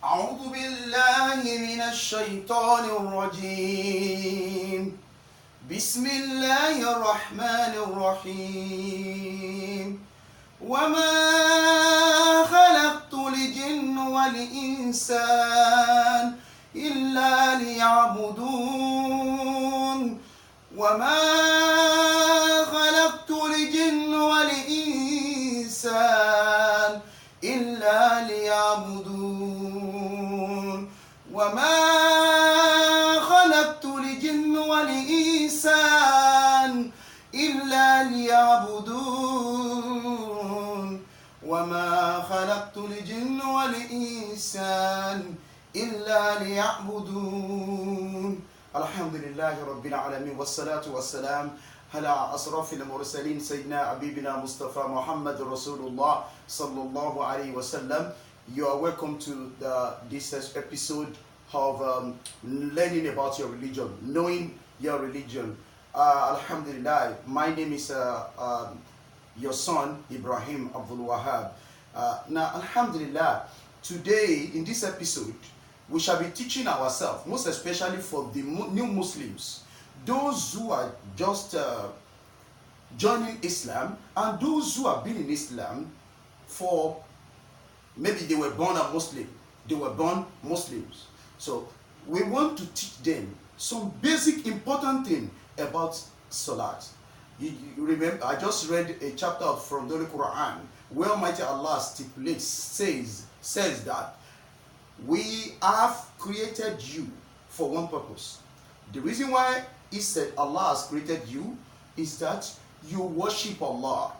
أعوذ بالله من الشيطان الرجيم. بسم الله الرحمن الرحيم. وما خلقت الجن والإنسان إلا ليعبدون. وما خلقت الجن والإنسان إلا ليعبدون. وما خلقت الجن والإنسان إلا ليعبدون. وما خلقت الجن والإنسان إلا ليعبدون. الحمد لله رب العالمين والصلاة والسلام على أشرف المرسلين سيدنا حبيبنا مصطفى محمد رسول الله صلى الله عليه وسلم. You are welcome to this episode of learning about your religion, knowing your religion. Alhamdulillah, my name is your son Ibrahim Abdul Wahab. Now, Alhamdulillah, today in this episode, we shall be teaching ourselves, most especially for the new Muslims, those who are just joining Islam, and those who have been in Islam for maybe they were born a Muslim, they were born Muslims. So we want to teach them some basic important thing about Salat. You remember, I just read a chapter from the Quran where Almighty Allah stipulates, says that we have created you for one purpose. The reason why he said Allah has created you is that you worship Allah,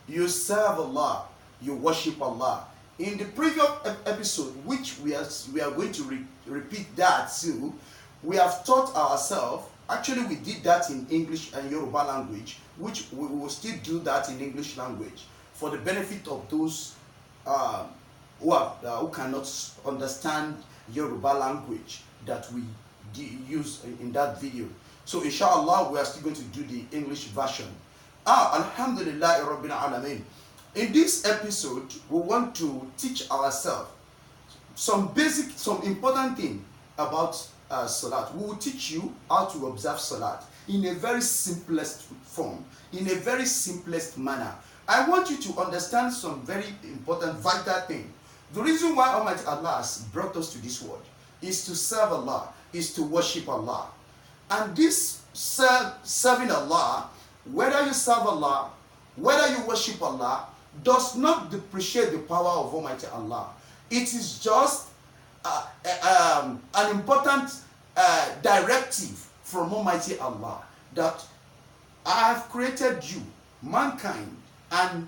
you serve Allah, you worship Allah. In the previous episode, which we are going to repeat that too, we have taught ourselves. Actually, we did that in English and Yoruba language, which we will still do that in English language for the benefit of those who cannot understand Yoruba language that we use in that video. So inshallah, we are still going to do the English version. Alhamdulillah Rabbil Alameen. In this episode, we want to teach ourselves some important thing about Salat. We will teach you how to observe Salat in a very simplest form, in a very simplest manner. I want you to understand some very important, vital thing. The reason why Almighty Allah has brought us to this world is to serve Allah, is to worship Allah. And this serving Allah, whether you serve Allah, whether you worship Allah, does not depreciate the power of Almighty Allah. It is just an important directive from Almighty Allah that I have created you, mankind, and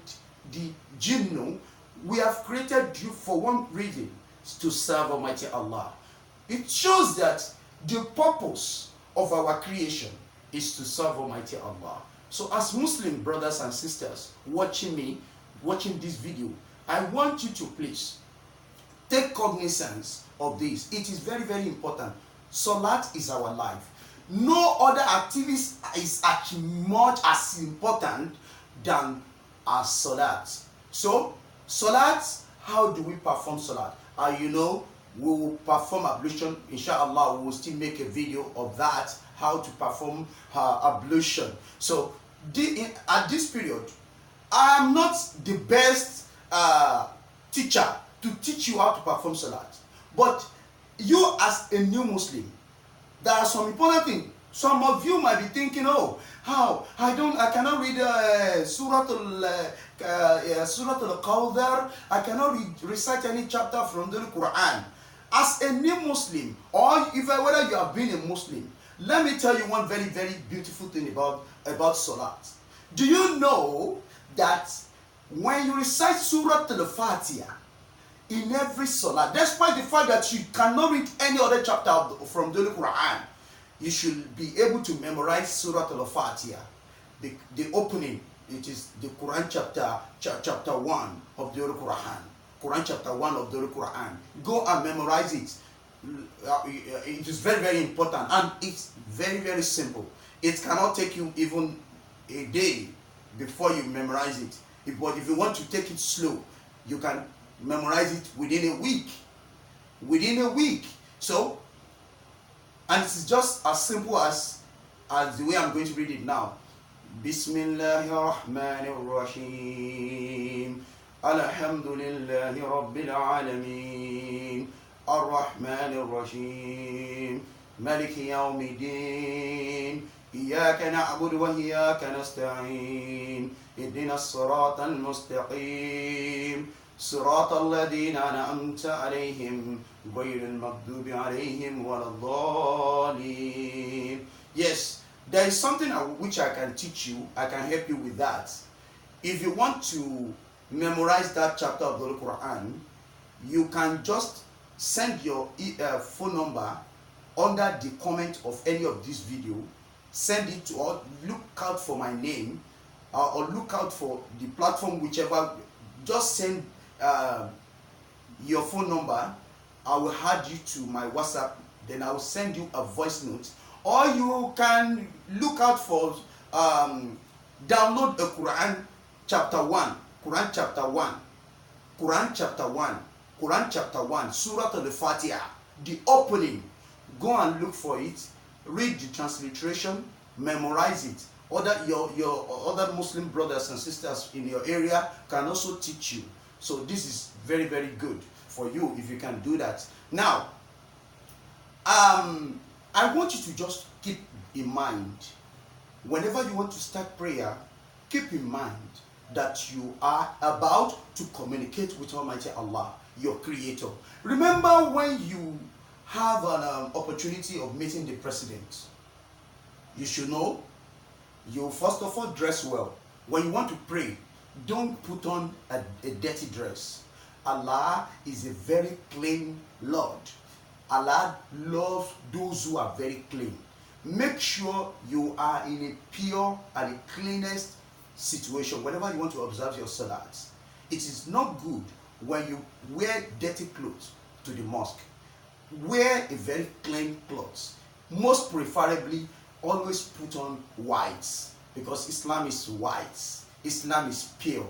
the jinnu. We have created you for one reason, to serve Almighty Allah. It shows that the purpose of our creation is to serve Almighty Allah. So as Muslim brothers and sisters watching this video, I want you to please take cognizance of this. It is very, very important. Salat is our life. No other activity is as much as important than our Salat. So Salat, how do we perform Salat? We will perform ablution. Inshallah, we will still make a video of that, how to perform ablution. So at this period, I am not the best teacher to teach you how to perform Salat. But you as a new Muslim, there are some important things. Some of you might be thinking, oh, how? I cannot read Surah Al-Qawdar. I cannot recite any chapter from the Quran. As a new Muslim, or whether you have been a Muslim, let me tell you one very, very beautiful thing about Salat. Do you know that when you recite Surah Al-Fatiha in every Salat, despite the fact that you cannot read any other chapter from the Quran, you should be able to memorize Surah Al-Fatiha. The opening, it is the Quran chapter 1 of the Quran. Quran chapter 1 of the Quran. Go and memorize it. It is very, very important, and it's very, very simple. It cannot take you even a day before you memorize it. But if you want to take it slow, you can memorize it within a week. within a week. So, and it is just as simple as the way I'm going to read it now. Bismillahirrahmanirrahim. Alhamdulillahi Rabbil Alameen. Ar-Rahmanir-Rahim. Maliki Yawmiddin. Iyaka na'budu wa iyaka nasta'in. Ihdina as-sirata al-mustaqim. Sirata alladhina an'amta alayhim. Ghayri al-maghdubi alayhim waladdallin. Yes, there is something which I can teach you. I can help you with that. If you want to memorize that chapter of the Quran, you can just send your phone number under the comment of any of this video. Send it to, or look out for my name, or look out for the platform, whichever. Just send your phone number. I will add you to my WhatsApp. Then I will send you a voice note. Or you can look out for download a Quran chapter 1, Quran chapter 1, Quran chapter 1, Quran chapter 1, Surah al-Fatiha, the opening. Go and look for it, read the transliteration, memorize it. Your other Muslim brothers and sisters in your area can also teach you. So this is very, very good for you if you can do that. Now, I want you to just keep in mind, whenever you want to start prayer, keep in mind that you are about to communicate with Almighty Allah, your Creator. Remember when you have an opportunity of meeting the president, you should know, you first of all dress well. When you want to pray, don't put on a dirty dress. Allah is a very clean Lord. Allah loves those who are very clean. Make sure you are in a pure and a cleanest situation whenever you want to observe your salat. It is not good when you wear dirty clothes to the mosque. Wear a very clean clothes. Most preferably, always put on whites, because Islam is white. Islam is pure.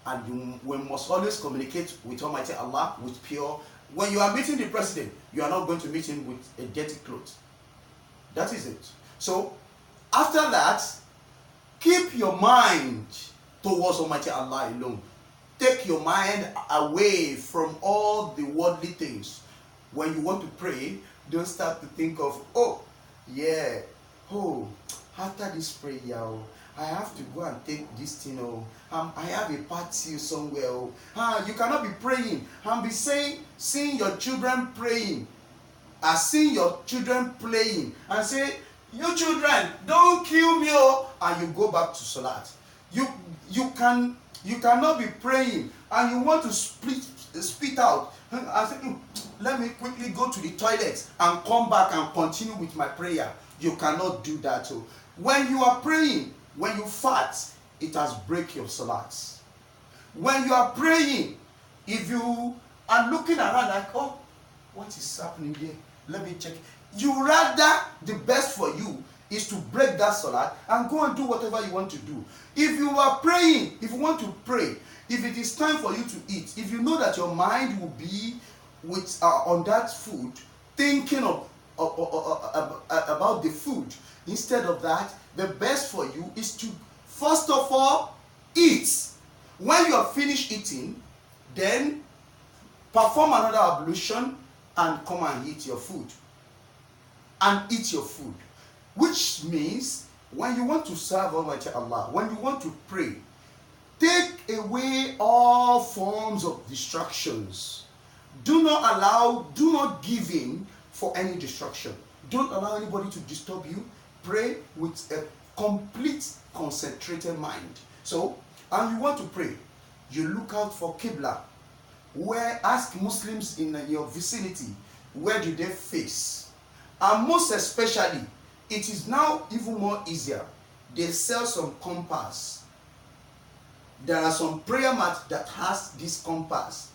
And we must always communicate with Almighty Allah with pure. When you are meeting the president, you are not going to meet him with a dirty cloth. That is it. So, after that, keep your mind towards Almighty Allah alone. Take your mind away from all the worldly things. When you want to pray, don't start to think of, after this prayer, I have to go and take this thing. I have a party somewhere. You cannot be praying and be seeing your children praying, seeing your children playing, and say, "You children, don't kill me!" And you go back to salat. You cannot be praying and you want to spit out. I say, "Let me quickly go to the toilet and come back and continue with my prayer." You cannot do that. When you are praying, when you fart, it has break your salat. When you are praying, if you are looking around like, what is happening here? Let me check. You rather, the best for you is to break that salat and go and do whatever you want to do. If you are praying, if you want to pray, if it is time for you to eat, if you know that your mind will be with on that food, thinking about the food, instead of that, the best for you is to first of all eat. When you are finished eating, then perform another ablution and come and eat your food. Which means when you want to serve Almighty Allah, when you want to pray, take away all forms of distractions. Do not give in for any distraction. Don't allow anybody to disturb you. Pray with a complete concentrated mind. So, and you want to pray, you look out for Qibla. Ask Muslims in your vicinity, where do they face? And most especially, it is now even more easier. They sell some compass. There are some prayer mats that has this compass.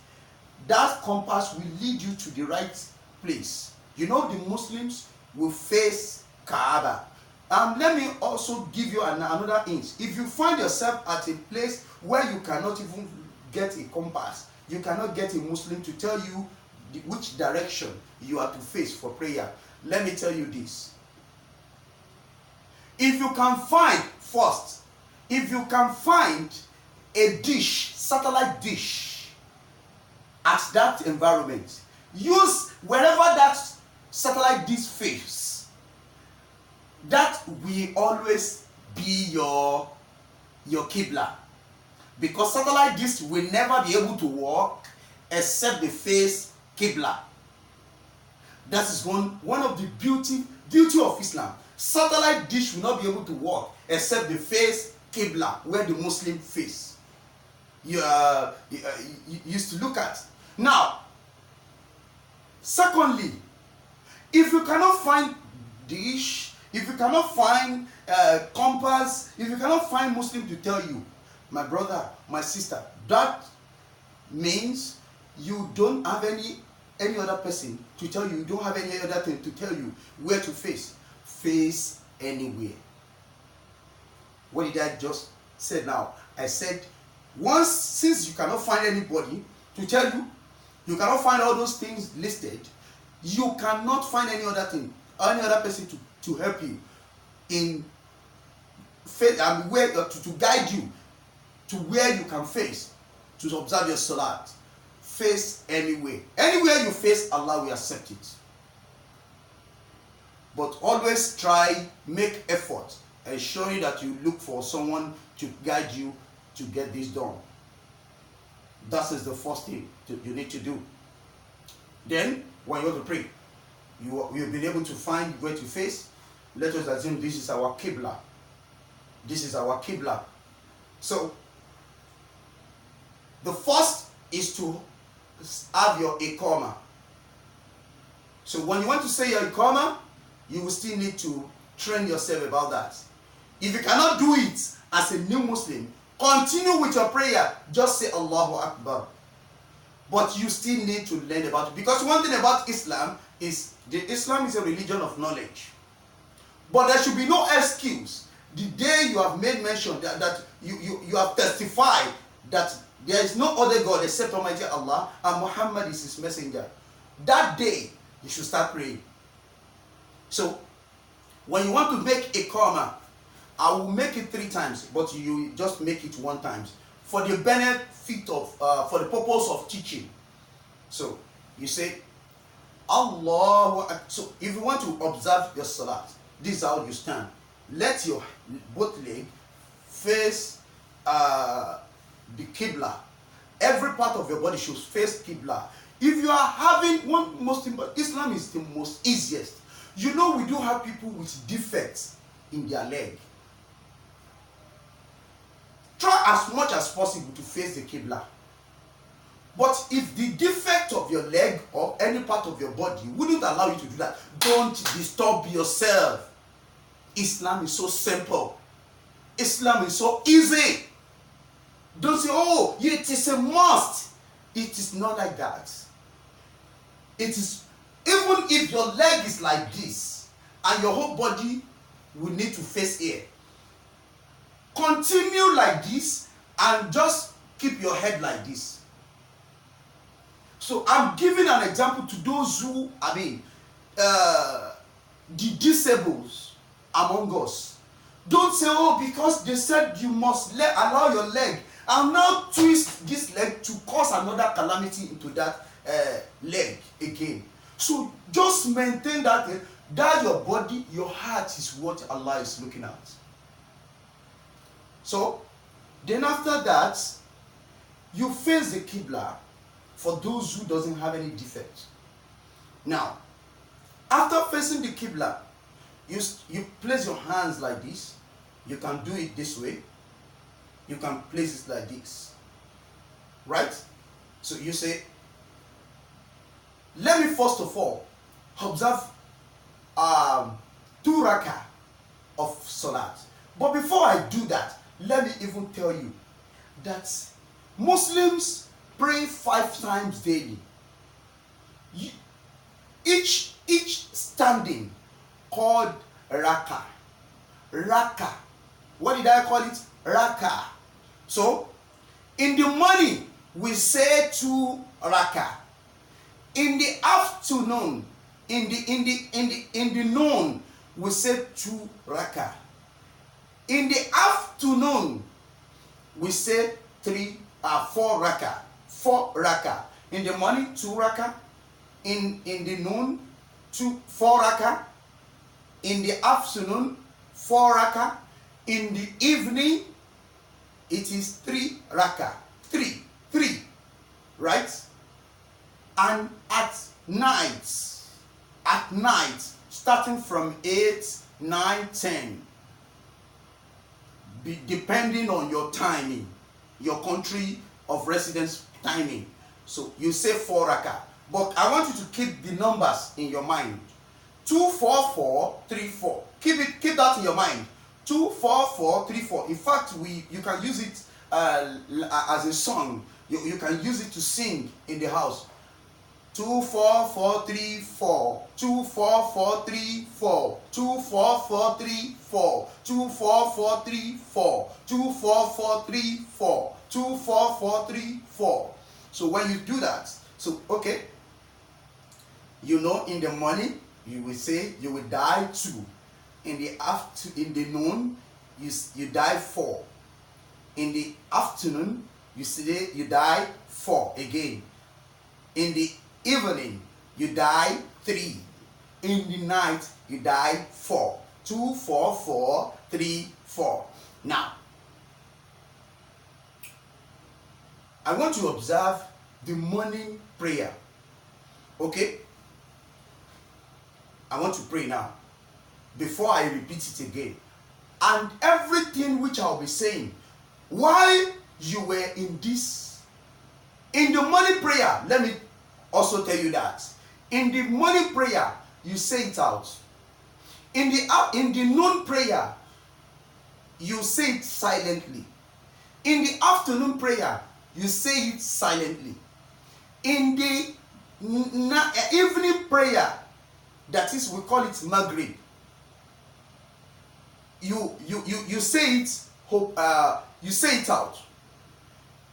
That compass will lead you to the right place. You know, the Muslims will face Kaaba. Let me also give you another hint. If you find yourself at a place where you cannot even get a compass, you cannot get a Muslim to tell you which direction you are to face for prayer, let me tell you this. If you can find first, if you can find a dish, satellite dish at that environment, use wherever that satellite dish face. That will always be your Qibla. Because satellite dish will never be able to work except the face Qibla. That is one of the beauty of Islam. Satellite dish will not be able to work except the face Qibla, where the Muslim face. You used to look at. Now, secondly, if you cannot find dish, if you cannot find compass, if you cannot find Muslim to tell you, my brother, my sister, that means you don't have any other person to tell you, you don't have any other thing to tell you where to face. Face anywhere. What did I just say now? I said, since you cannot find anybody to tell you, you cannot find all those things listed, you cannot find any other thing, any other person to help you in faith and where to guide you to where you can face to observe your salat. Face anywhere. Anywhere you face, Allah will accept it. But always try, make effort, ensuring that you look for someone to guide you to get this done. That is the first thing you need to do. Then, when you want to pray, you've been able to find where to face. Let us assume this is our Qibla. This is our Qibla. So, the first is to have your Iqamah. So when you want to say your Iqamah, you will still need to train yourself about that. If you cannot do it as a new Muslim, continue with your prayer. Just say Allahu Akbar. But you still need to learn about it. Because one thing about Islam is Islam is a religion of knowledge. But there should be no excuse. The day you have made mention that you have testified that there is no other God except Almighty Allah and Muhammad is his messenger, that day you should start praying. So when you want to make a Iqamah, I will make it 3 times, but you just make it 1 time for the benefit of for the purpose of teaching. So you say Allah. So if you want to observe your salat, this is how you stand. Let your both legs face the Qibla. Every part of your body should face Qibla. If you are having one most important, Islam is the most easiest. You know, we do have people with defects in their leg. Try as much as possible to face the Qibla. But if the defect of your leg or any part of your body wouldn't allow you to do that, don't disturb yourself. Islam is so simple. Islam is so easy. Don't say, oh, it is a must. It is not like that. It is, even if your leg is like this and your whole body will need to face air, continue like this and just keep your head like this. So I'm giving an example to those who, the disabled among us. Don't say, oh, because they said you must allow your leg. I'll now twist this leg to cause another calamity into that leg again. So just maintain that your body, your heart is what Allah is looking at. So then after that, you face the Qibla for those who doesn't have any defect. Now, after facing the Qibla, you place your hands like this. You can do it this way. You can place it like this. Right? So you say, let me first of all observe 2 rakah of salat. But before I do that, let me even tell you that Muslims pray 5 times daily. Each standing called rakah. Rakah. What did I call it? Rakah. So, in the morning, we say 2 rakah. In the afternoon, in the noon, we say 2 raka. In the afternoon, we say 4 raka. 4 raka. In the morning, 2 raka. In the noon, 4 raka. In the afternoon, 4 raka. In the evening, it is 3 raka. 3, right? And at night, starting from 8, 9, 10, depending on your timing, your country of residence timing. So you say 4 raka, but I want you to keep the numbers in your mind. 2, 4, 4, 3, 4. Keep that in your mind. 2, 4, 4, 3, 4. In fact, you can use it as a song. You can use it to sing in the house. 2, 4, 4, 3, 4. 2, 4, 4, 3, 4. 2, 4, 4, 3, 4. 2, 4, 4, 3, 4. 2, 4, 4, 3, 4. 2, 4, 4, 3, 4. So when you do that, so okay, you know, in the morning you will say you will die 2. In the noon you die 4. In the afternoon you say you die 4 again. In the evening you die 3. In the night you die 4. 2, 4, 4, 3, 4. Now I want to observe the morning prayer. Okay? I want to pray now before I repeat it again. And everything which I'll be saying, while you were in the morning prayer, let me also tell you that. In the morning prayer, you say it out. In the noon prayer, you say it silently. In the afternoon prayer, you say it silently. In the evening prayer, that is, we call it Maghrib, you say it you say it out.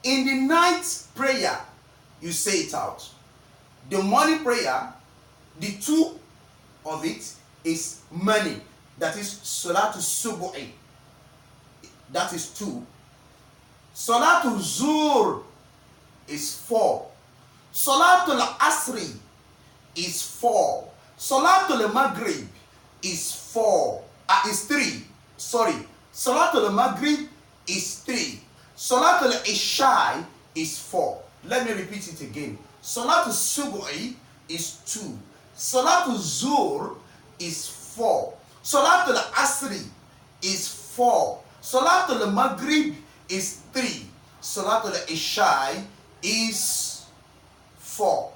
In the night prayer, you say it out. The morning prayer, the 2 of it is money, that is Salatul Subu'i, that is 2. Salatul Zuhr is 4. Salatul Asri is 4. Salatul Maghrib is 3. Sorry. Salatul Maghrib is 3. Salatul Isha is 4. Let me repeat it again. Salatul Subu'i is 2. Salatul Zuhr is 4. Salatul Asri is 4. Salatul Maghrib is 3. Salatul Isha is 4.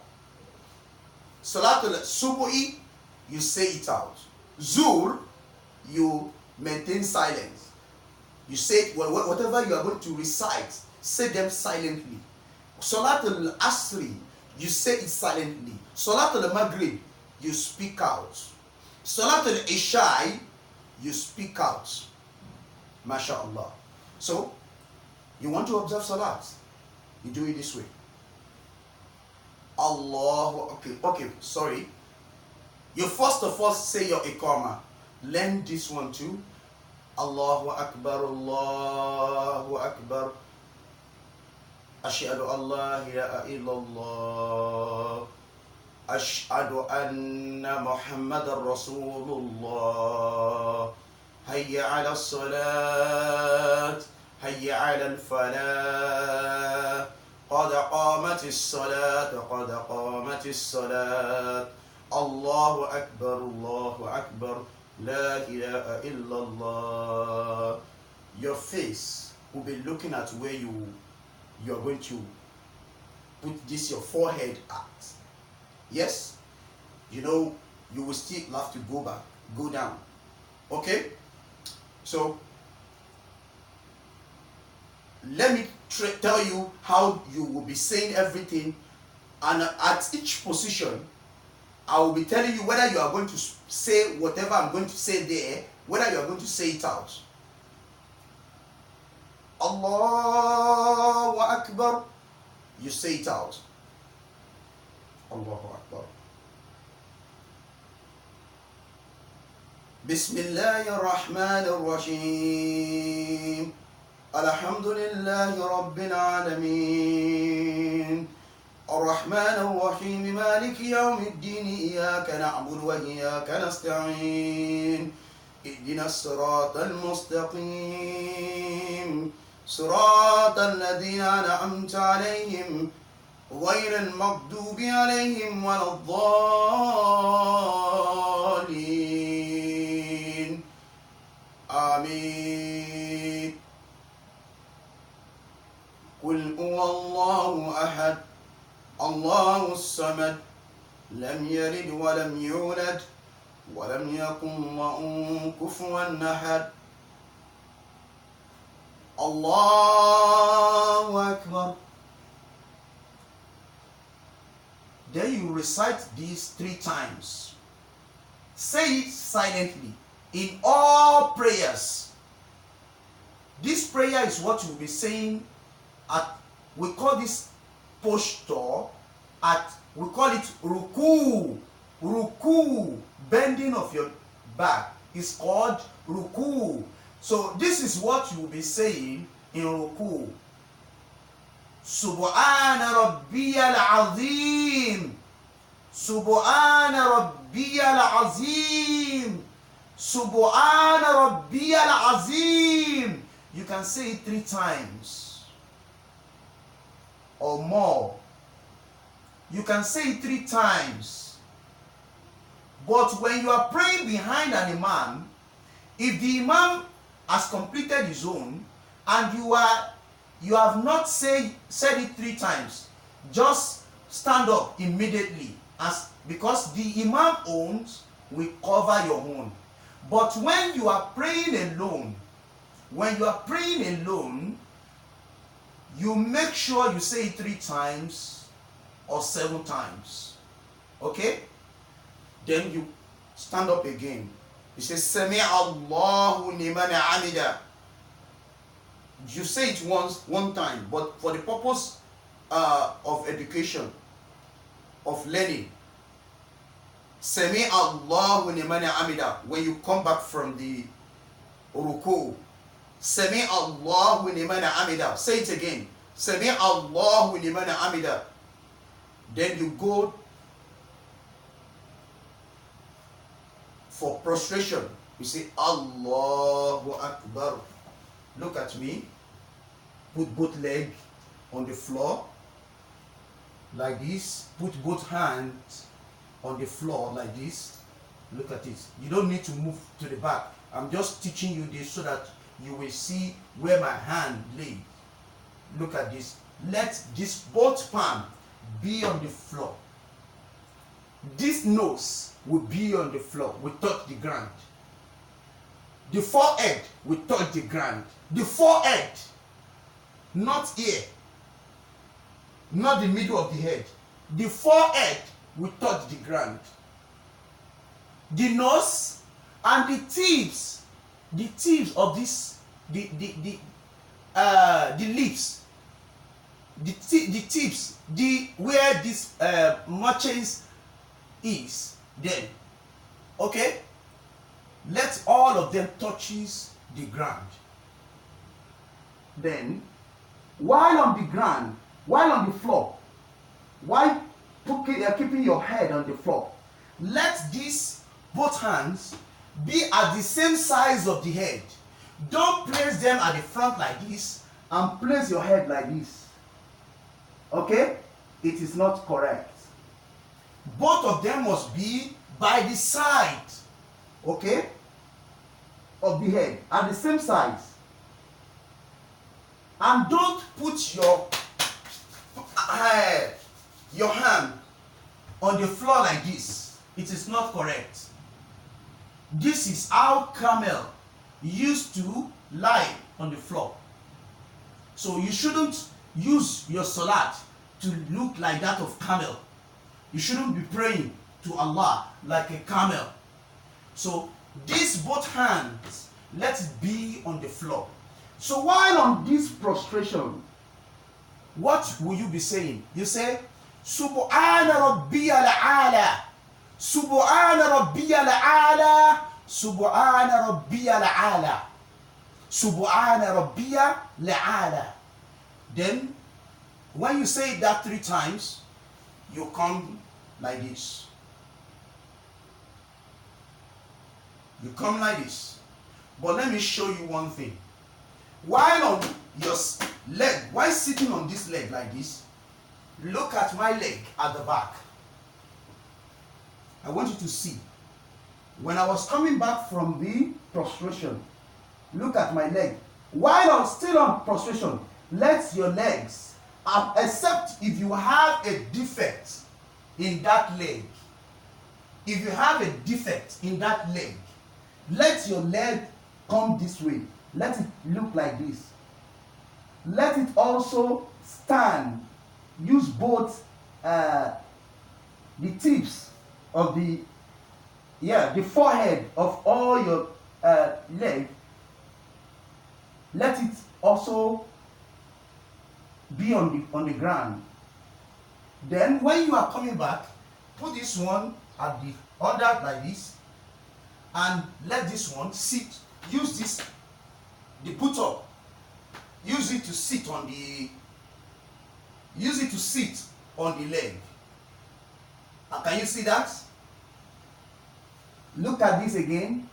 Salatul Subu'i, you say it out. Zuhr, you maintain silence. You say whatever you are going to recite, say them silently. Salatul Asri, you say it silently. Salatul Maghrib, you speak out. Salatul Isha, you speak out. MashaAllah. So, you want to observe Salat, you do it this way. Allah, okay, sorry. You first of all say your Iqamah. Learn this one too. Allahu Akbar, Allahu Akbar. Ashhadu an la ilaha illallah. Ashhadu anna Muhammadar Rasulullah. Hayya ala salat. Hayya ala al-falah. قد قامت الصلاة قد قامت الصلاة الله أكبر الله أكبر لا إله إلا الله. Your face will be looking at where you're going to put this your forehead at. Yes, you know, you will still have to go down. Okay, so let me tell you how you will be saying everything, and at each position I will be telling you whether you are going to say whatever I'm going to say there, whether you are going to say it out. Allahu Akbar, you say it out. Allahu Akbar. Bismillahir Rahmanir Rahim. Alhamdulillahi Rabbil Alameen. الرحمن الرحيم مالك يوم الدين إياك نعبد وإياك نستعين اهدنا الصراط المستقيم صراط الذين أنعمت عليهم غير المغضوب عليهم ولا الضالين آمين. قل هو الله أحد الله الصمد لم يلد ولم يولد ولم يكن له كفوا أحد. Allahu Akbar. Then you recite these 3 times. Say it silently in all prayers. This prayer is what you will be saying at, we call this posture, we call it ruku. Ruku, bending of your back, is called ruku. So this is what you will be saying in ruku. Subhana rabbiyal azim. Subhana rabbiyal azim. Subhana rabbiyal azim. You can say it 3 times or more. You can say it 3 times. But when you are praying behind an imam, if the imam has completed his own and you have not said it 3 times, just stand up immediately, because the imam owns will cover your own. But when you are praying alone, you make sure you say it 3 times or 7 times. Okay? Then you stand up again. You say, Sami Allahu liman hamida. You say it one time, but for the purpose of education, of learning. Sami Allahu liman hamida. When you come back from the ruku, Sami Allahu liman hamida. Say it again. Sami Allahu liman hamida. Then you go for prostration. You say Allahu Akbar. Look at me. Put both legs on the floor like this. Put both hands on the floor like this. Look at it. You don't need to move to the back. I'm just teaching you this so that you will see where my hand lay. Look at this. Let this both palm be on the floor. This nose will be on the floor, will touch the ground. The forehead will touch the ground. The forehead, not here, not the middle of the head. The forehead will touch the ground. The nose and the tips of this, the lips, the tips, where this merchants is, then, okay, let all of them touches the ground. Then, while on the ground, while on the floor, while keeping your head on the floor, let these both hands be at the same size of the head. Don't place them at the front like this and place your head like this. Okay? It is not correct. Both of them must be by the side, okay, of the head, at the same size. And don't put your hand on the floor like this. It is not correct. This is how camel used to lie on the floor. So you shouldn't use your salat to look like that of camel. You shouldn't be praying to Allah like a camel. So these both hands, let it be on the floor. So while on this prostration, what will you be saying? You say, Subhana rabbiyal a'la. Subhana rabbiyal a'la. Subhana rabbiyal a'la. Subhana rabbiyal a'la. Then, when you say that 3 times, you come like this. You come like this. But let me show you one thing. While on your leg, while sitting on this leg like this, look at my leg at the back. I want you to see. When I was coming back from the prostration, look at my leg. While I'm still on prostration, let your legs, except if you have a defect in that leg. If you have a defect in that leg, let your leg come this way. Let it look like this. Let it also stand. Use both the tips of the forehead of all your leg. Let it also be on the ground. Then when you are coming back, put this one at the under like this, and let this one sit. Use this, the put up. Use it to sit on the leg. Can you see that? Look at this again.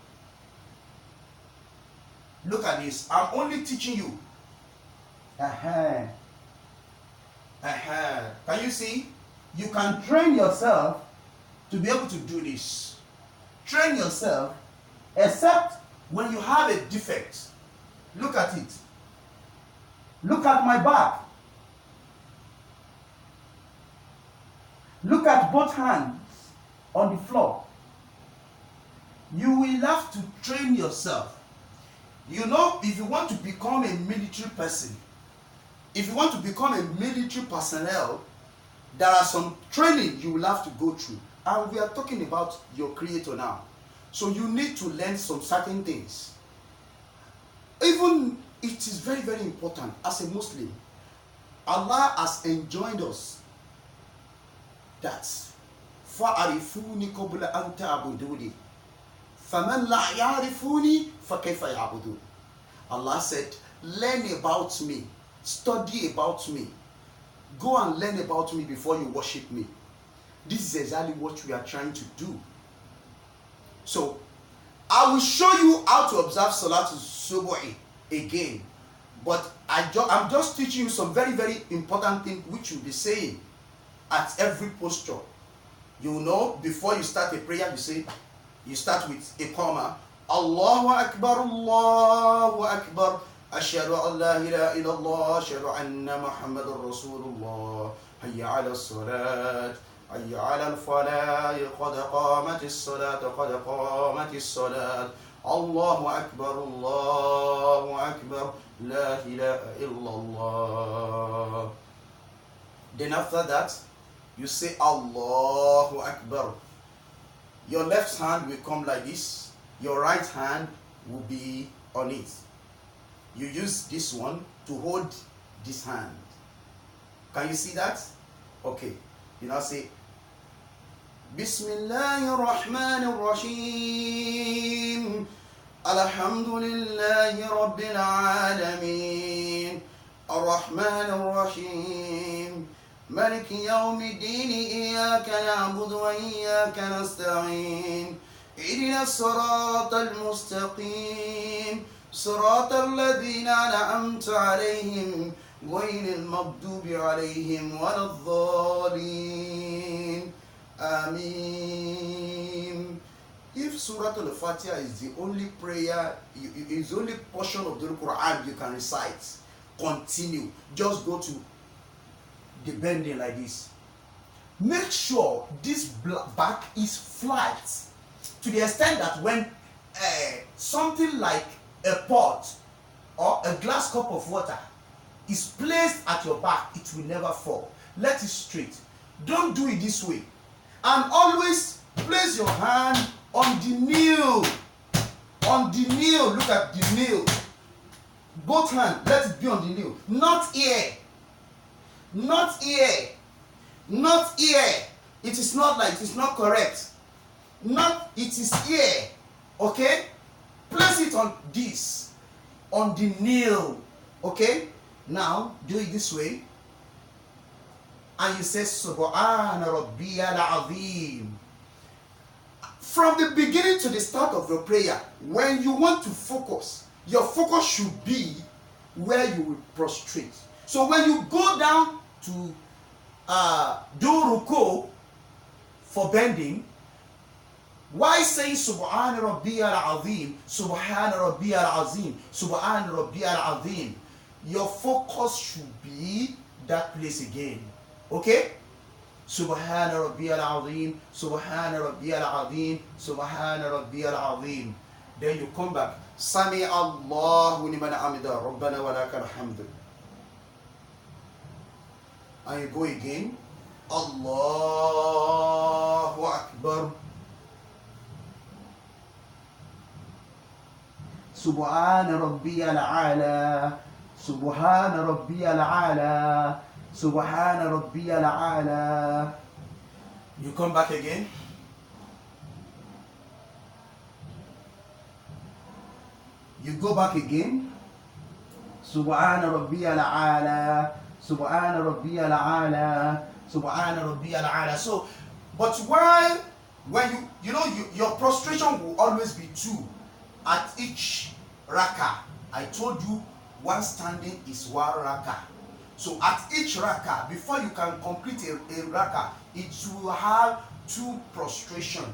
Look at this. I'm only teaching you. Can you see? You can train yourself to be able to do this. Train yourself, except when you have a defect. Look at it. Look at my back. Look at both hands on the floor. You will have to train yourself. You know, if you want to become a military person, if you want to become a military personnel, there are some training you will have to go through. And we are talking about your creator now. So you need to learn some certain things. Even it is very, very important as a Muslim. Allah has enjoined us that فَأَرِفُونِ قَبْلَ أَن تَعْبُدُونِ فَمَنْ لَا يَعْرِفُونِ فَكَيْفَ يَعْبُدُونِ. Allah said, learn about me, study about me, go and learn about me before you worship me. This is exactly what we are trying to do. So, I will show you how to observe Salat al-Subuhi again. But I'm just teaching you some very, very important things which you'll be saying at every posture. You know, before you start a prayer, you start with a comma. Allahu Akbar, Allahu Akbar. Ashhadu an la ilaha illallah, ashhadu anna Muhammadur Rasulullah. Hayya ala salat. حي على الفلاح قد قامت الصلاة قد قامت الصلاة الله أكبر الله أكبر لا إله إلا الله. Then after that, you say Allahu Akbar. Your left hand will come like this. Your right hand will be on it. You use this one to hold this hand. Can you see that? Okay. You now say Bismillahir Rahmanir Rahim. Alhamdulillahi Rabbil Alameen. Ar-Rahmanir Rahim. مالك يوم الدين إياك نعبد وإياك نستعين اهدنا الصراط المستقيم صراط الذين أنعمت عليهم غير المغضوب عليهم ولا الضالين آمين. If Surah Al-Fatiha is the only prayer, is the only portion of the Quran you can recite, continue. Just go to the bending like this. Make sure this back is flat to the extent that when something like a pot or a glass cup of water is placed at your back, it will never fall. Let it straight. Don't do it this way. And always place your hand on the nail. On the nail. Look at the nail. Both hands, let it be on the nail. Not here. Not here. Not here. It is not like, it is not correct. Not, it is here. Okay? Place it on this, on the nail. Okay? Now, do it this way. And you say, Subhana Rabbiyal Azim. From the beginning to the start of your prayer, when you want to focus, your focus should be where you will prostrate. So when you go down to do ruku for bending, why saying Subhana Rabbiyal Azim, Subhana Rabbiyal Azim, Subhana Rabbiyal Azim? Your focus should be that place again. Okay? Subhana Rabbiyal Azim, Subhana Rabbiyal Azim, Subhana Rabbiyal Azim. Then you come back. Sami Allahu liman hamida, Rabbana wa lakal hamd. And you go again. Allahu Akbar. Subhana Rabbiyal Ala, Subhana Rabbiyal Ala, Subhana Rabbiyal Ala. You come back again. You go back again. Subhana Rabbiyal Ala, Subhana Rabbiyal Ala, Subhana Rabbiyal Ala. So, but while when your prostration will always be 2 at each rakah. I told you one standing is 1 rakah. So at each rakah, before you can complete a rakah, it will have 2 prostration.